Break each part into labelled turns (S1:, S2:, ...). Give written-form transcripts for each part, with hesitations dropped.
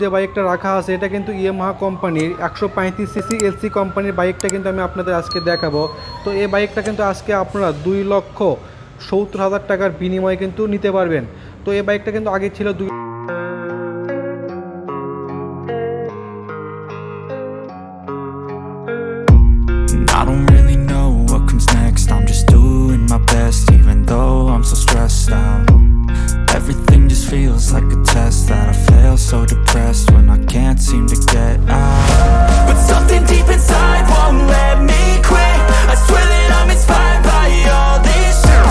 S1: যে বাইকটা রাখা আছে এটা কিন্তু ইয়ামাহা কোম্পানির 135 সিসি এলসি কোম্পানির বাইকটা কিন্তু আমি আপনাদের আজকে দেখাবো। তো এই বাইকটা কিন্তু আজকে আপনারা 2,70,000 টাকার বিনিময়ে কিন্তু নিতে পারবেন। তো এই বাইকটা কিন্তু আগে ছিল
S2: I don't really know what comes next. I'm just doing my best, even though I'm so stressed out. Everything just feels like a test that I fail, so depressed when I can't seem to get out. But something deep inside won't let me quit. I swear that I'm inspired by all this shit.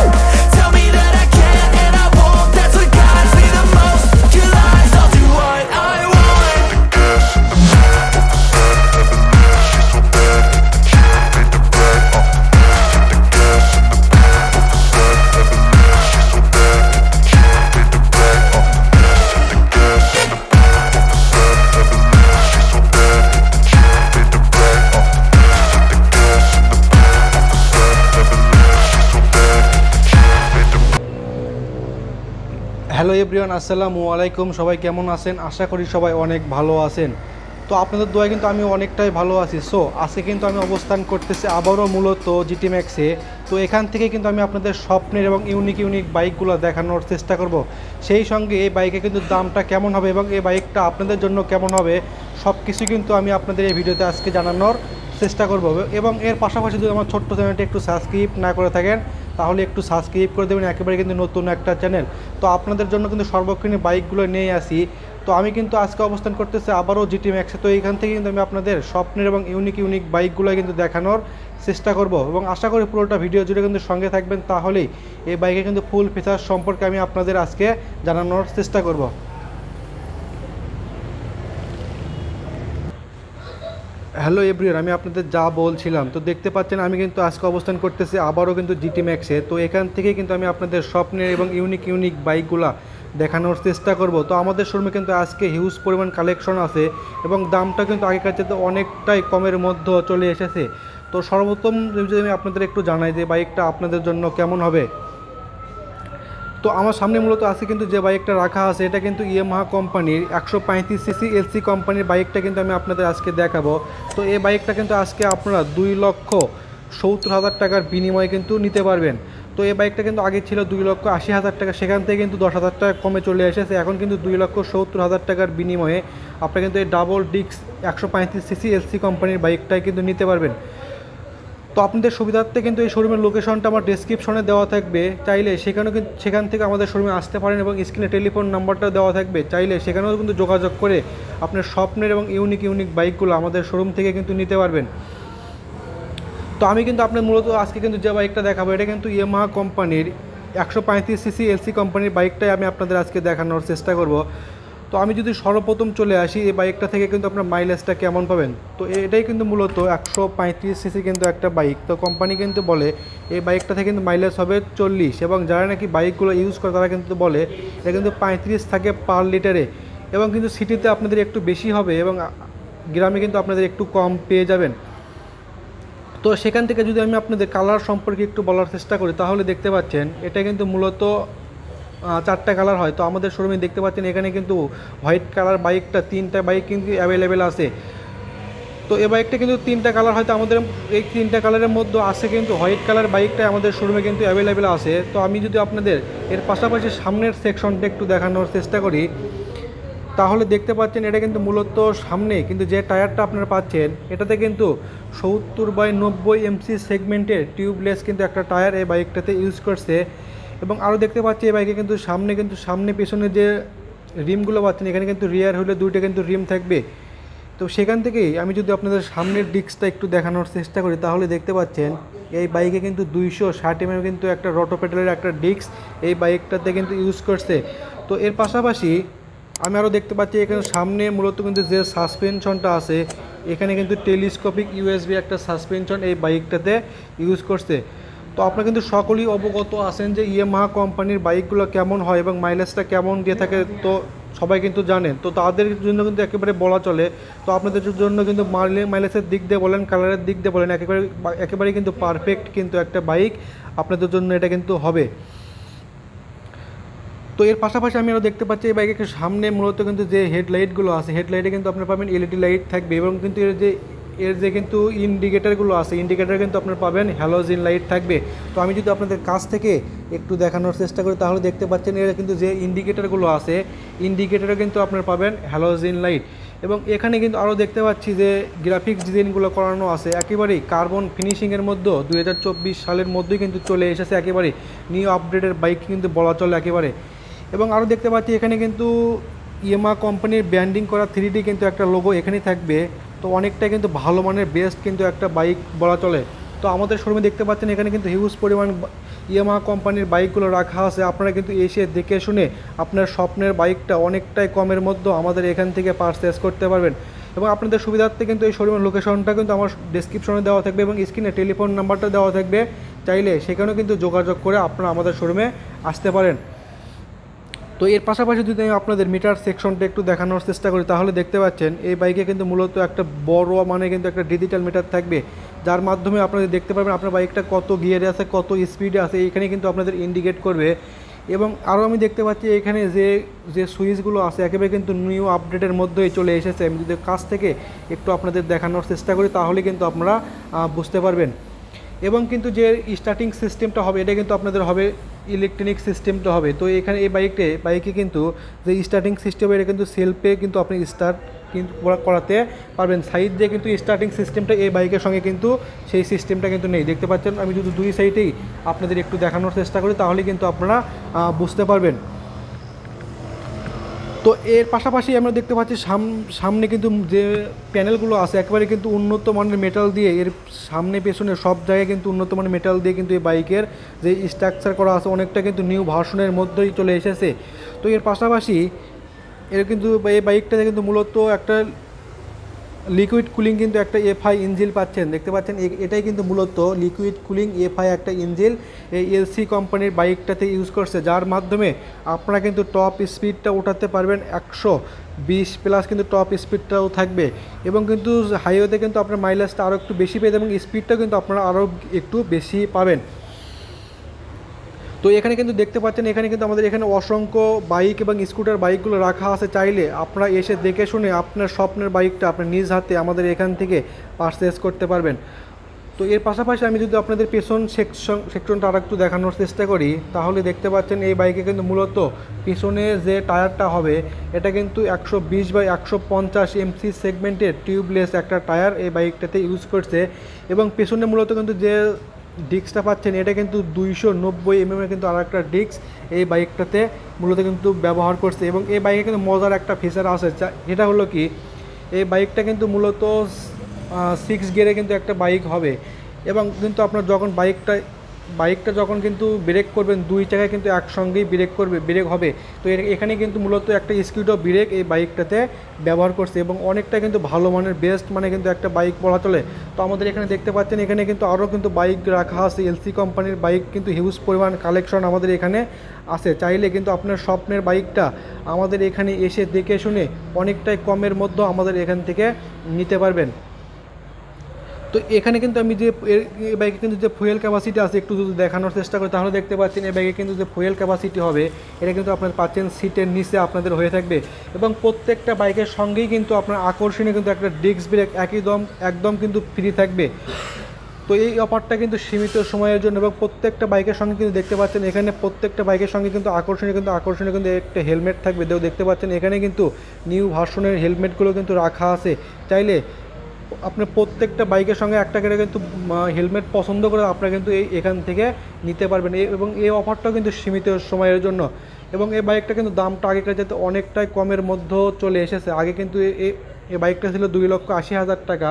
S2: Tell me that I can't and I won't. That's what guides me the most. Your lies, I'll do what I want.
S1: Hello everyone, আসসালামু আলাইকুম। সবাই কেমন আছেন? আশা করি সবাই অনেক ভালো আছেন। তো আপনাদের দোয়ায় কিন্তু আমি অনেকটাই ভালো আছি। সো আজকে কিন্তু আমি অবস্থান করতেছি আবারও মূলত জিটি ম্যাক্সে। তো এখান থেকে কিন্তু আমি আপনাদের স্বপ্নের এবং ইউনিক বাইকগুলো দেখানোর চেষ্টা করব। সেই সঙ্গে এই বাইকে কিন্তু দামটা কেমন হবে এবং এই বাইকটা আপনাদের জন্য কেমন হবে সব কিছু কিন্তু আমি আপনাদের এই ভিডিওতে আজকে জানানোর চেষ্টা করব। এবং এর পাশাপাশি যদি আমার ছোট্ট চ্যানেলটি একটু সাবস্ক্রাইব না করে থাকেন তাহলে একটু সাবস্ক্রাইব করে দেবেন। একেবারে কিন্তু নতুন একটা চ্যানেল। তো আপনাদের জন্য কিন্তু সর্বক্ষণে বাইকগুলো নিয়ে আসি। তো আমি কিন্তু আজকে অবস্থান করতেছি আবারও জিটি ম্যাক্সে। তো এইখান থেকে কিন্তু আমি আপনাদের স্বপ্নের এবং ইউনিক বাইকগুলো কিন্তু দেখানোর চেষ্টা করব এবং আশা করি পুরোটা ভিডিও জুড়ে কিন্তু সঙ্গে থাকবেন। তাহলেই এই বাইকে কিন্তু ফুল ফিচার সম্পর্কে আমি আপনাদের আজকে জানানোর চেষ্টা করব। হ্যালো এভরিওয়ান, আমি আপনাদের যা বলছিলাম তো দেখতে পাচ্ছেন আমি কিন্তু আজকে অবস্থান করতেছি আবারও কিন্তু জিটি ম্যাক্সে। তো এখান থেকে কিন্তু আমি আপনাদের স্বপ্নের এবং ইউনিক বাইকগুলা দেখানোর চেষ্টা করব। তো আমাদের শোরুমে কিন্তু আজকে হিউজ পরিমাণ কালেকশন আছে এবং দামটা কিন্তু আগেকার চেয়ে অনেকটাই কমের মধ্যে চলে এসেছে। তো সর্বপ্রথম যদি আমি আপনাদের একটু জানাই যে বাইকটা আপনাদের জন্য কেমন হবে। তো আমার সামনে মূলত আছে কিন্তু যে বাইকটা রাখা আছে এটা কিন্তু ইয়ামাহা কোম্পানির 135 সিসি এলসি কোম্পানির বাইকটা কিন্তু আমি আপনাদের আজকে দেখাবো। তো এই বাইকটা কিন্তু আজকে আপনারা 2,70,000 টাকার বিনিময়ে কিন্তু নিতে পারবেন। তো এই বাইকটা কিন্তু আগে ছিল 2,80,000 টাকা, সেখান থেকে কিন্তু 10,000 টাকা কমে চলে এসেছে। এখন কিন্তু 2,70,000 টাকার বিনিময়ে আপনারা কিন্তু এই ডাবল ডিস্ক 135 সিসি এলসি কোম্পানির বাইকটাই কিন্তু নিতে পারবেন। তো আপনাদের সুবিধার্থে কিন্তু এই শোরুমের লোকেশনটা আমার ডেসক্রিপশনে দেওয়া থাকবে, চাইলে সেখান থেকে আমাদের শোরুমে আসতে পারেন এবং স্ক্রিনে টেলিফোন নাম্বারটা দেওয়া থাকবে, চাইলে সেখানেও কিন্তু যোগাযোগ করে আপনার স্বপ্নের এবং ইউনিক বাইকগুলো আমাদের শোরুম থেকে কিন্তু নিতে পারবেন। তো আমি কিন্তু আপনার মূলত আজকে কিন্তু যে বাইকটা দেখাবো এটা কিন্তু ইয়ামাহা কোম্পানির 135 সিসি এলসি কোম্পানির বাইকটাই আমি আপনাদের আজকে দেখানোর চেষ্টা করব। তো আমি যদি সর্বপ্রথম চলে আসি এই বাইকটা থেকে কিন্তু আপনার মাইলেজটা কেমন পাবেন। তো এটাই কিন্তু মূলত 135 সিসি কিন্তু একটা বাইক। তো কোম্পানি কিন্তু বলে এই বাইকটা থেকে কিন্তু মাইলেজ হবে 40 এবং যারা নাকি বাইকগুলো ইউজ করে তারা কিন্তু বলে এটা কিন্তু 35 থাকে পার লিটারে এবং কিন্তু সিটিতে আপনাদের একটু বেশি হবে এবং গ্রামে কিন্তু আপনাদের একটু কম পেয়ে যাবেন। তো সেখান থেকে যদি আমি আপনাদের কালার সম্পর্কে একটু বলার চেষ্টা করি তাহলে দেখতে পাচ্ছেন এটা কিন্তু মূলত 4টা কালার হয়। তো আমাদের শোরুমে দেখতে পাচ্ছেন এখানে কিন্তু হোয়াইট কালার বাইকটা 3টা বাইক কিন্তু অ্যাভেলেবেল আছে। তো এই বাইকটা কিন্তু 3টা কালার হয়তো আমাদের এই 3টা কালারের মধ্যে আছে কিন্তু হোয়াইট কালার বাইকটা আমাদের শোরুমে কিন্তু অ্যাভেলেবেল আছে। তো আমি যদি আপনাদের এর পাশাপাশি সামনের সেকশনটা একটু দেখানোর চেষ্টা করি তাহলে দেখতে পাচ্ছেন এটা কিন্তু মূলত সামনে কিন্তু যে টায়ারটা আপনারা পাচ্ছেন এটাতে কিন্তু 70/90 এমসি সেগমেন্টের টিউবলেস কিন্তু একটা টায়ার এই বাইকটাতে ইউজ করছে। এবং আরও দেখতে পাচ্ছি এই বাইকে কিন্তু সামনে পেছনে যে রিমগুলো পাচ্ছেন এখানে কিন্তু রিয়ার হুইলে 2টা কিন্তু রিম থাকবে। তো সেখান থেকেই আমি যদি আপনাদের সামনের ডিস্কটা একটু দেখানোর চেষ্টা করি তাহলে দেখতে পাচ্ছেন এই বাইকে কিন্তু 260 mm কিন্তু একটা রোটোপেডালের একটা ডিস্ক এই বাইকটাতে কিন্তু ইউজ করছে। তো এর পাশাপাশি আমি আরও দেখতে পাচ্ছি এখানে সামনে মূলত কিন্তু যে সাসপেনশনটা আছে এখানে কিন্তু টেলিস্কোপিক ইউএসবি একটা সাসপেনশন এই বাইকটাতে ইউজ করছে। তো আপনারা কিন্তু সকলেই অবগত আছেন যে ইয়ামাহা কোম্পানির বাইকগুলো কেমন হয় এবং মাইলেজটা কেমন দিয়ে থাকে, তো সবাই কিন্তু জানেন। তো তাদের জন্য কিন্তু একেবারে বলা চলে। তো আপনাদের জন্য কিন্তু মাইলেজের দিক দিয়ে বলেন, কালারের দিক দিয়ে বলেন, একেবারে কিন্তু পারফেক্ট কিন্তু একটা বাইক আপনাদের জন্য এটা কিন্তু হবে। তো এর পাশাপাশি আমি আরও দেখতে পাচ্ছি এই বাইকের সামনে মূলত কিন্তু যে হেডলাইটগুলো আছে, হেডলাইটে কিন্তু আপনারা পাবেন এলইডি লাইট থাকবে এবং কিন্তু এর যে কিন্তু ইন্ডিকেটারগুলো আছে, ইন্ডিকেটার কিন্তু আপনারা পাবেন হ্যালোজেন লাইট থাকবে। তো আমি যদি আপনাদের কাছ থেকে একটু দেখানোর চেষ্টা করি তাহলে দেখতে পাচ্ছেন এর কিন্তু যে ইন্ডিকেটারগুলো আছে, ইন্ডিকেটারে কিন্তু আপনারা পাবেন হ্যালোজেন লাইট। এবং এখানে কিন্তু আরও দেখতে পাচ্ছি যে গ্রাফিক্স ডিজাইনগুলো করানো আছে একেবারেই কার্বন ফিনিশিংয়ের মধ্যে 2024 সালের মধ্যেই কিন্তু চলে এসেছে, একেবারে নিউ আপডেটের বাইক কিন্তু বলা চলে একেবারে। এবং আরও দেখতে পাচ্ছি এখানে কিন্তু ইয়ামাহা কোম্পানির ব্র্যান্ডিং করা 3D কিন্তু একটা লোগো এখানেই থাকবে। তো অনেকটাই কিন্তু ভালো মানের বেস্ট কিন্তু একটা বাইক বলা চলে। তো আমাদের শোরুমে দেখতে পাচ্ছেন এখানে কিন্তু হিউজ পরিমাণ ইয়ামাহা কোম্পানির বাইকগুলো রাখা আছে, আপনারা কিন্তু এসে দেখে শুনে আপনার স্বপ্নের বাইকটা অনেকটাই কমের মধ্যে আমাদের এখান থেকে পারচেস করতে পারবেন। এবং আপনাদের সুবিধার্থে কিন্তু এই শোরুমের লোকেশনটা কিন্তু আমার ডেসক্রিপশনে দেওয়া থাকবে এবং স্ক্রিনে টেলিফোন নাম্বারটা দেওয়া থাকবে, চাইলে সেখানেও কিন্তু যোগাযোগ করে আপনারা আমাদের শোরুমে আসতে পারেন। তো এর পাশাপাশি যদি আমি আপনাদের মিটার সেকশনটা একটু দেখানোর চেষ্টা করি তাহলে দেখতে পাচ্ছেন এই বাইকে কিন্তু মূলত একটা বড় মানে কিন্তু একটা ডিজিটাল মিটার থাকবে, যার মাধ্যমে আপনাদের দেখতে পারবেন আপনার বাইকটা কত গিয়ারে আছে, কত স্পিডে আছে, এখানে কিন্তু আপনাদের ইন্ডিকেট করবে। এবং আরও আমি দেখতে পাচ্ছি এখানে যে যে সুইচগুলো আছে একেবারে কিন্তু নিউ আপডেটের মধ্যেই চলে এসেছে। আমি যদি কাছ থেকে একটু আপনাদের দেখানোর চেষ্টা করি তাহলে কিন্তু আপনারা বুঝতে পারবেন। এবং কিন্তু যে স্টার্টিং সিস্টেমটা হবে এটা কিন্তু আপনাদের হবে ইলেকট্রনিক সিস্টেমটা হবে। তো এখানে এই বাইকে কিন্তু যে স্টার্টিং সিস্টেম এটা কিন্তু সেলফে কিন্তু আপনি স্টার্ট কিন্তু করাতে পারবেন। সাইড দিয়ে কিন্তু স্টার্টিং সিস্টেমটা এই বাইকের সঙ্গে কিন্তু সেই সিস্টেমটা কিন্তু নেই, দেখতে পাচ্ছেন। আমি যদি দুই সাইডেই আপনাদের একটু দেখানোর চেষ্টা করি তাহলে কিন্তু আপনারা বুঝতে পারবেন। তো এর পাশাপাশি আমরা দেখতে পাচ্ছি সামনে কিন্তু যে প্যানেলগুলো আছে একেবারে কিন্তু উন্নত মানের মেটাল দিয়ে, এর সামনে পেছনে সব জায়গায় কিন্তু উন্নত মানের মেটাল দিয়ে কিন্তু এই বাইকের যে স্ট্রাকচার করা আছে অনেকটা কিন্তু নিউ ভার্সনের মধ্যেই চলে এসেছে। তো এর পাশাপাশি এর কিন্তু এই বাইকটাতে কিন্তু মূলত একটা লিকুইড কুলিং কিন্তু একটা এফআই ইঞ্জিন পাচ্ছেন, দেখতে পাচ্ছেন। এটাই কিন্তু মূলত লিকুইড কুলিং এফআই একটা ইঞ্জিন এই এলসি কোম্পানির বাইকটাতে ইউজ করছে, যার মাধ্যমে আপনারা কিন্তু টপ স্পিডটা ওঠাতে পারবেন 120 প্লাস কিন্তু টপ স্পিডটাও থাকবে। এবং কিন্তু হাইওয়েতে কিন্তু আপনার মাইলেজটা আরও একটু বেশি পেয়ে এবং স্পিডটাও কিন্তু আপনারা আরও একটু বেশি পাবেন। তো এখানে কিন্তু দেখতে পাচ্ছেন এখানে কিন্তু আমাদের এখানে অসংখ্য বাইক এবং স্কুটার বাইকগুলো রাখা আছে, চাইলে আপনারা এসে দেখে শুনে আপনার স্বপ্নের বাইকটা আপনার নিজ হাতে আমাদের এখান থেকে পারচেস করতে পারবেন। তো এর পাশাপাশি আমি যদি আপনাদের পেছন সেকশনটা আর একটু দেখানোর চেষ্টা করি তাহলে দেখতে পাচ্ছেন এই বাইকে কিন্তু মূলত পিছনের যে টায়ারটা হবে এটা কিন্তু 120/150 এমসি সেগমেন্টের টিউবলেস একটা টায়ার এই বাইকটাতে ইউজ করছে। এবং পেছনে মূলত কিন্তু যে ডিস্কটা পাচ্ছেন এটা কিন্তু 290 এর কিন্তু আর একটা ডিস্ক এই বাইকটাতে মূলত কিন্তু ব্যবহার করছে। এবং এই বাইকে কিন্তু মজার একটা ফিচার আছে, যেটা হলো কি এই বাইকটা কিন্তু মূলত 6 গিয়ারে কিন্তু একটা বাইক হবে। এবং কিন্তু আপনার যখন বাইকটা যখন কিন্তু ব্রেক করবেন দুই চাকায় কিন্তু একসঙ্গেই ব্রেক হবে। তো এখানে কিন্তু মূলত একটা স্কিউটো ব্রেক এই বাইকটাতে ব্যবহার করছে এবং অনেকটা কিন্তু ভালো মানের বেস্ট মানে কিন্তু একটা বাইক বলা চলে। তো আমাদের এখানে দেখতে পাচ্ছেন এখানে কিন্তু আরও কিন্তু বাইক রাখা আছে, এলসি কোম্পানির বাইক কিন্তু হিউজ পরিমাণ কালেকশন আমাদের এখানে আছে, চাইলে কিন্তু আপনার স্বপ্নের বাইকটা আমাদের এখানে এসে দেখে শুনে অনেকটাই কমের মধ্যে আমাদের এখান থেকে নিতে পারবেন। তো এখানে কিন্তু আমি যে এই বাইকে কিন্তু যে ফুয়েল ক্যাপাসিটি আছে একটু যদি দেখানোর চেষ্টা করি তাহলে দেখতে পাচ্ছেন এই বাইকে কিন্তু যে ফুয়েল ক্যাপাসিটি হবে এটা কিন্তু আপনার পাচ্ছেন সিটের নিচে আপনাদের হয়ে থাকবে। এবং প্রত্যেকটা বাইকের সঙ্গেই কিন্তু আপনার আকর্ষণীয় কিন্তু একটা ডিস্ক ব্রেক একদম কিন্তু ফ্রি থাকবে। তো এই অফারটা কিন্তু সীমিত সময়ের জন্য এবং প্রত্যেকটা বাইকের সঙ্গে কিন্তু দেখতে পাচ্ছেন এখানে প্রত্যেকটা বাইকের সঙ্গে কিন্তু আকর্ষণীয় কিন্তু একটা হেলমেট থাকবে। দেখতে পাচ্ছেন এখানে কিন্তু নিউ ভার্সনের হেলমেটগুলো কিন্তু রাখা আছে, চাইলে আপনার প্রত্যেকটা বাইকের সঙ্গে একটা করে কিন্তু হেলমেট পছন্দ করে আপনারা কিন্তু এখান থেকে নিতে পারবেন। এবং এই অফারটাও কিন্তু সীমিত সময়ের জন্য। এবং এই বাইকটা কিন্তু দামটা আগেকার যাতে অনেকটাই কমের মধ্যে চলে এসেছে। আগে কিন্তু এই বাইকটা ছিল 2,80,000 টাকা,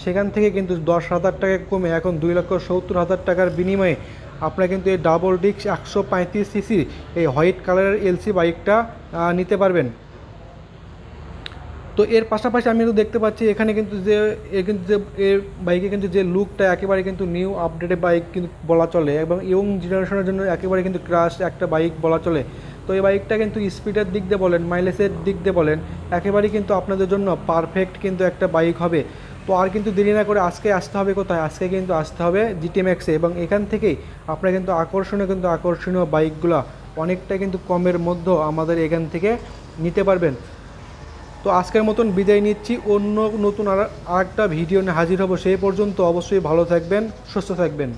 S1: সেখান থেকে কিন্তু 10,000 টাকা কমে এখন 2,70,000 টাকার বিনিময়ে আপনারা কিন্তু এই ডাবল ডিস্ক 135 সিসি এই হোয়াইট কালারের এলসি বাইকটা নিতে পারবেন। তো এর পাশাপাশি আমি দেখতে পাচ্ছি এখানে কিন্তু এর বাইকে কিন্তু যে লুকটা একেবারে কিন্তু নিউ আপডেটেড বাইক কিন্তু বলা চলে এবং ইয়ং জেনারেশনের জন্য একেবারে কিন্তু ক্রাশ একটা বাইক বলা চলে। তো এই বাইকটা কিন্তু স্পিডের দিক দিয়ে বলেন, মাইলেজের দিক দিয়ে বলেন, একেবারেই কিন্তু আপনাদের জন্য পারফেক্ট কিন্তু একটা বাইক হবে। তো আর কিন্তু দেরি না করে আজকে আসতে হবে কোথায়, আজকে কিন্তু আসতে হবে জিটি ম্যাক্সে এবং এখান থেকেই আপনারা কিন্তু আকর্ষণীয় বাইকগুলো অনেকটা কিন্তু কমের মধ্যেও আমাদের এখান থেকে নিতে পারবেন। তো আজকের মতন বিদায় নিচ্ছি, অন্য নতুন আর একটা ভিডিও নিয়ে হাজির হব। সেই পর্যন্ত অবশ্যই ভালো থাকবেন, সুস্থ থাকবেন।